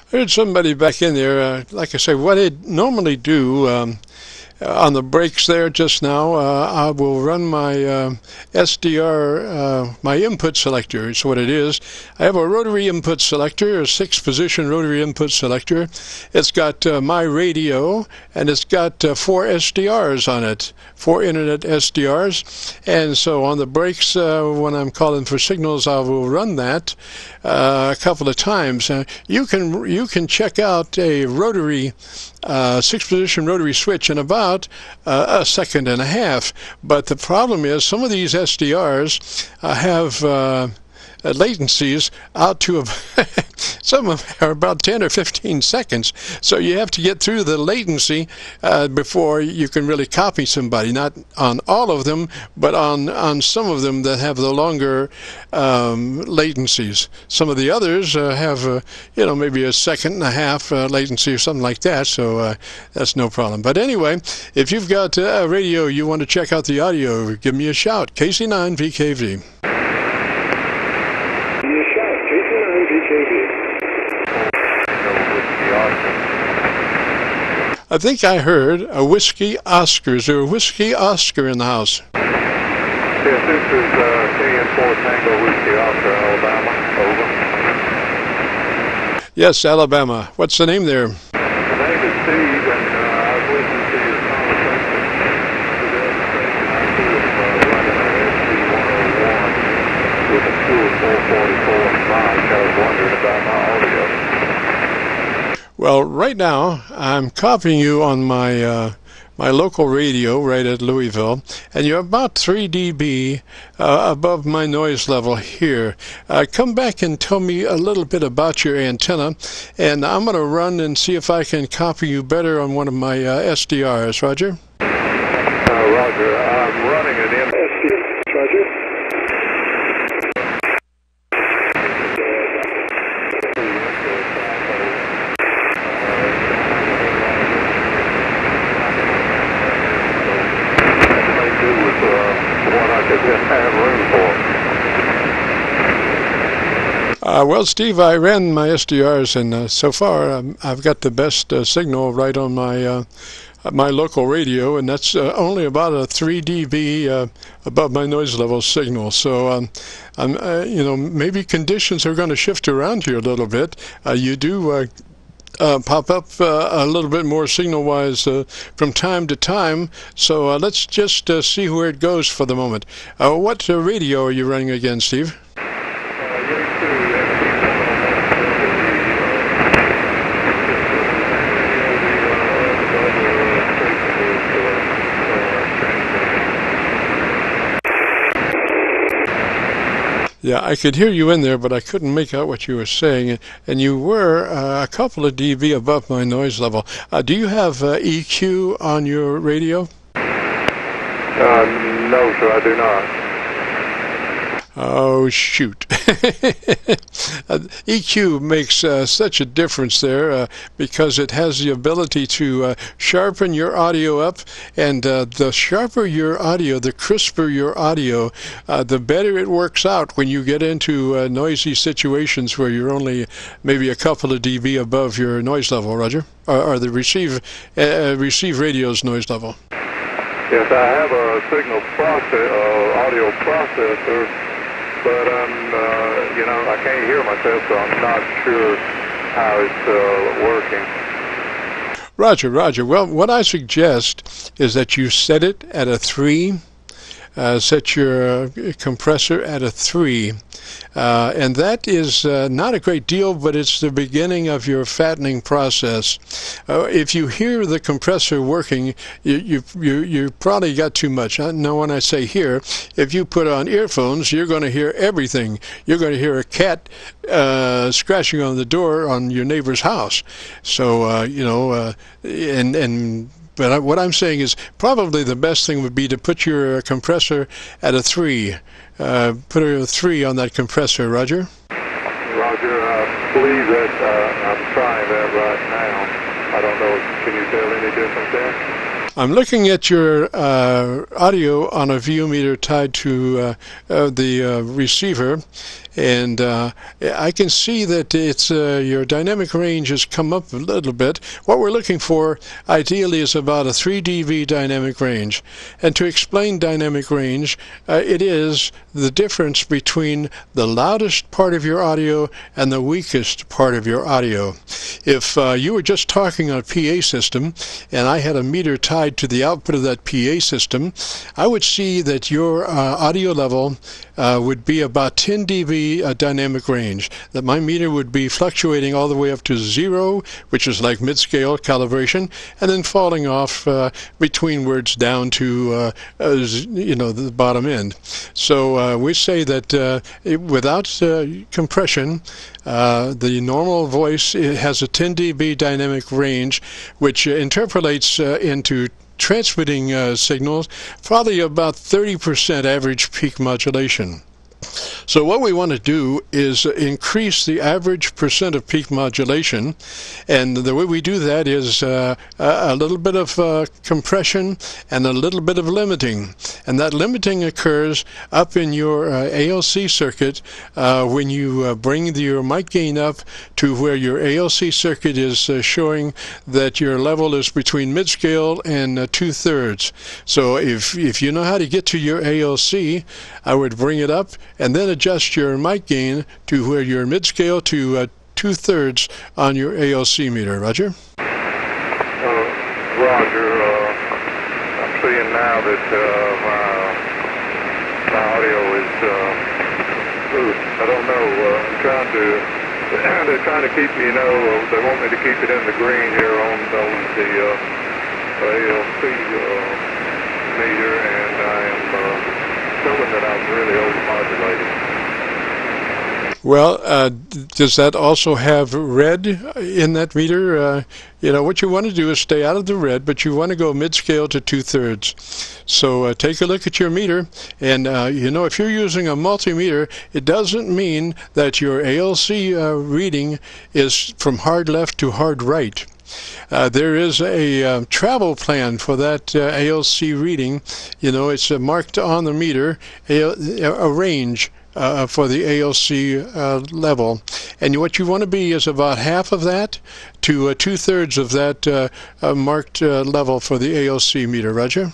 I heard somebody back in there, like I say, what I normally do on the breaks there just now, I will run my SDR, my input selector. It's what it is. I have a rotary input selector, a 6-position rotary input selector. It's got my radio, and it's got 4 SDRs on it, 4 internet SDRs. And so on the breaks, when I'm calling for signals, I will run that a couple of times. You can check out a rotary 6-position rotary switch in about a second and a half. But the problem is some of these SDRs have latencies out to some of them are about 10 or 15 seconds. So you have to get through the latency before you can really copy somebody. Not on all of them, but on some of them that have the longer latencies. Some of the others have maybe a second and a half latency or something like that. So that's no problem. But anyway, if you've got a radio you want to check out the audio, give me a shout. KC9VKV. I think I heard a Whiskey Oscar. Is there a Whiskey Oscar in the house? Yes, this is KM4TWO Whiskey Oscar, Alabama. Over. Yes, Alabama. What's the name there? The name is Steve, and I've listened to your conversation today. I see it running on ST-101 with a Pure 444 mic. I was wondering about my audio. Well, right now I'm copying you on my my local radio right at Louisville, and you're about 3 dB above my noise level here. Come back and tell me a little bit about your antenna, and I'm going to run and see if I can copy you better on one of my SDRs. Roger? Roger. I'm running it in SDR. Roger. Well, Steve, I ran my SDRs, and so far I've got the best signal right on my my local radio, and that's only about a 3 dB above my noise level signal. So, maybe conditions are going to shift around here a little bit. You do pop up a little bit more signal-wise from time to time. So let's just see where it goes for the moment. What radio are you running again, Steve? Yeah, I could hear you in there, but I couldn't make out what you were saying. And you were a couple of dB above my noise level. Do you have EQ on your radio? No, sir, I do not. Oh, shoot. EQ makes such a difference there because it has the ability to sharpen your audio up, and the sharper your audio, the crisper your audio, the better it works out when you get into noisy situations where you're only maybe a couple of dB above your noise level, Roger, or the receive radio's noise level. Yes, I have a signal audio processor, but I can't hear myself, so I'm not sure how it's working. Roger. Well, what I suggest is that you set it at a 3. Set your compressor at a 3, and that is not a great deal, but it's the beginning of your fattening process. If you hear the compressor working, you probably got too much. Now, when I say hear, if you put on earphones, you're going to hear everything. You're going to hear a cat scratching on the door on your neighbor's house. So But what I'm saying is probably the best thing would be to put your compressor at a 3. Put a 3 on that compressor, Roger? Roger, I believe that I'm trying that right now. I don't know, can you tell any difference there? I'm looking at your audio on a VU meter tied to the receiver, and I can see that it's your dynamic range has come up a little bit. What we're looking for ideally is about a 3 dB dynamic range. And to explain dynamic range, it is the difference between the loudest part of your audio and the weakest part of your audio. If you were just talking on a PA system and I had a meter tied to the output of that PA system, I would see that your audio level would be about 10 dB dynamic range, that my meter would be fluctuating all the way up to 0, which is like mid-scale calibration, and then falling off between words down to the bottom end. So we say that without compression, the normal voice has a 10 dB dynamic range, which interpolates into transmitting signals, probably about 30% average peak modulation. So what we want to do is increase the average percent of peak modulation, and the way we do that is a little bit of compression and a little bit of limiting. And that limiting occurs up in your ALC circuit when you bring your mic gain up to where your ALC circuit is showing that your level is between mid-scale and 2/3. So if you know how to get to your ALC, I would bring it up and then adjust your mic gain to where you're mid-scale to 2/3 on your ALC meter. Roger? Roger. I'm seeing now that my audio is I don't know. They're trying to keep me, they want me to keep it in the green here on the ALC meter, and I am showing that I'm really overmodulating. Well, does that also have red in that meter? What you want to do is stay out of the red, but you want to go mid-scale to 2/3. So take a look at your meter, and if you're using a multimeter, it doesn't mean that your ALC reading is from hard left to hard right. There is a travel plan for that ALC reading. It's marked on the meter, a range for the ALC level. And what you want to be is about half of that to 2/3 of that marked level for the ALC meter. Roger?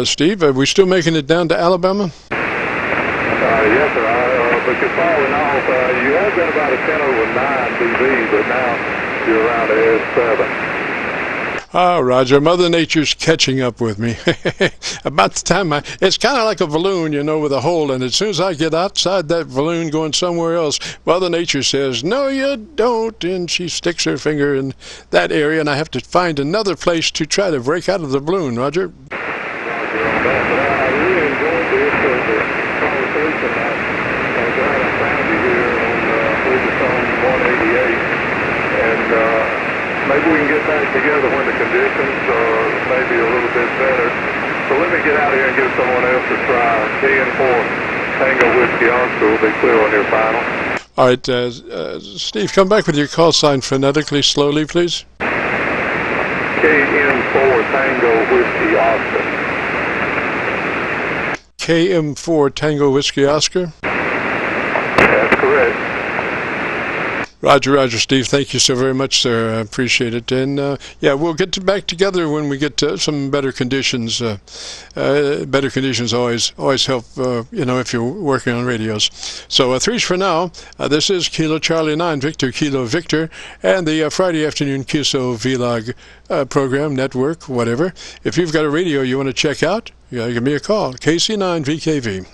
Steve, are we still making it down to Alabama? Yes, sir. But you're falling off. You have been about a 10/9 dB, but now you're around a S7. Oh, Roger, Mother Nature's catching up with me. About the time it's kind of like a balloon, with a hole in it. As soon as I get outside that balloon going somewhere else, Mother Nature says, "No, you don't," and she sticks her finger in that area, and I have to find another place to try to break out of the balloon. Roger? But I really enjoyed this conversation. I'm glad I found you here on FERGUSSON'S 188, and maybe we can get back together when the conditions are maybe a little bit better. So let me get out here and give someone else a try. KN4 Tango Whiskey Oscar will be clear on your final. All right, Steve, come back with your call sign phonetically, slowly, please. KN4 Tango Whiskey Oscar. KM4 Tango Whiskey Oscar? That's correct. Roger, Steve. Thank you so very much, sir. I appreciate it. And, we'll get back together when we get some better conditions. Better conditions always help, if you're working on radios. So 3's for now. This is Kilo Charlie 9, Victor Kilo Victor, and the Friday afternoon Qso-Vlog program, network, whatever. If you've got a radio you want to check out, give me a call. KC9VKV.